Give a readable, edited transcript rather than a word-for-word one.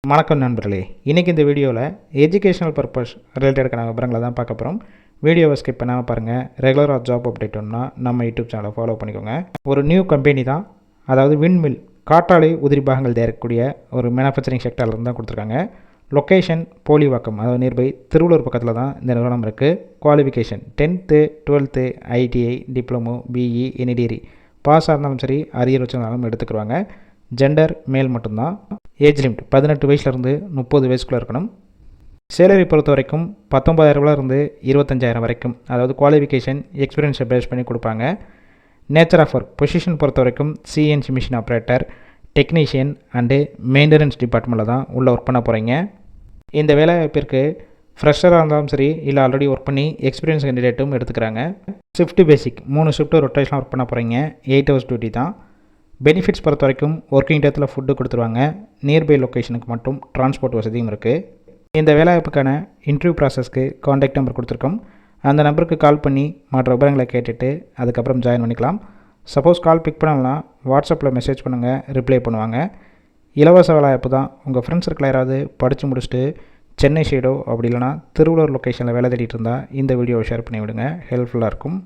வணக்கம் நண்பர்களே, இன்றைக்கி இந்த வீடியோவில் எஜுகேஷனல் பர்பஸ் ரிலேட்டடுக்கான விவரங்களை தான் பார்க்க போகிறோம். வீடியோவை ஸ்கிப் பண்ணாமல் பாருங்கள். ரெகுலராக ஜாப் அப்டேட் ஒன்றா நம்ம யூடியூப் சேனலை ஃபாலோ பண்ணிக்கோங்க. ஒரு நியூ கம்பெனி தான், அதாவது விண்மில் காற்றாலை உதிரி பாகங்கள் தயாரிக்கக்கூடிய ஒரு மேனுஃபேக்சரிங் செக்டர்லேருந்து தான் கொடுத்துருக்காங்க. லொக்கேஷன் போலிவாக்கம், அதாவது நியர்பை திருவள்ளூர் பக்கத்தில் தான் இந்த நிறுவனம் இருக்குது. Qualification 10th 12th ITI diploma BE any degree பாஸாக இருந்தாலும் சரி, அரியர் வச்சிருந்தாலும் எடுத்துக்கிடுவாங்க. ஜெண்டர் மேல் மட்டும்தான். ஏஜ் லிமிட் 18 வயசுலேருந்து 30 வயசுக்குள்ளே இருக்கணும். சேலரி பொறுத்த வரைக்கும் 19,000 25,000 வரைக்கும், அதாவது குவாலிஃபிகேஷன் எக்ஸ்பீரியன்ஸை பேஸ் பண்ணி கொடுப்பாங்க. நேச்சர் ஆஃப் ஒர்க் பொசிஷன் பொறுத்த வரைக்கும் CNC machine operator, technician and maintenance டிபார்ட்மெண்ட்டில் தான் உள்ளே ஒர்க் பண்ண போகிறீங்க. இந்த வேலைவாய்ப்பிற்கு ஃப்ரெஷராக இருந்தாலும் சரி, இல்லை ஆல்ரெடி ஒர்க் பண்ணி எக்ஸ்பீரியன்ஸ் கேண்டிடேட்டும் எடுத்துக்கிறாங்க. ஷிஃப்ட் பேசிக் 3 ஷிஃப்ட்டு ரொட்டேஷனாக ஒர்க் பண்ண போகிறீங்க. 8 hours டியூட்டி தான். பெனிஃபிட்ஸ் பொறுத்த வரைக்கும் ஒர்க்கிங் டேத்தில் ஃபுட்டு கொடுத்துருவாங்க. நியர்பை லொக்கேஷனுக்கு மட்டும் டிரான்ஸ்போர்ட் வசதியும் இருக்குது. இந்த வேலைவாய்ப்புக்கான இன்டர்வியூ ப்ராசஸ்க்கு காண்டாக்ட் நம்பர் கொடுத்துருக்கோம். அந்த நம்பருக்கு கால் பண்ணி மற்ற விவரங்களை கேட்டுட்டு அதுக்கப்புறம் ஜாயின் பண்ணிக்கலாம். சப்போஸ் கால் பிக் பண்ணலாம், வாட்ஸ்அப்பில் மெசேஜ் பண்ணுங்கள், ரிப்ளை பண்ணுவாங்க. இலவச வேலைவாய்ப்பு தான். உங்கள் ஃப்ரெண்ட்ஸ் இருக்கலாம் யாராவது படித்து முடிச்சுட்டு சென்னை சைடோ அப்படி இல்லைனா திருவள்ளூர் லொக்கேஷனில் வேலை தேடிட்டு இருந்தால் இந்த வீடியோவை ஷேர் பண்ணி விடுங்க, ஹெல்ப்ஃபுல்லாக இருக்கும்.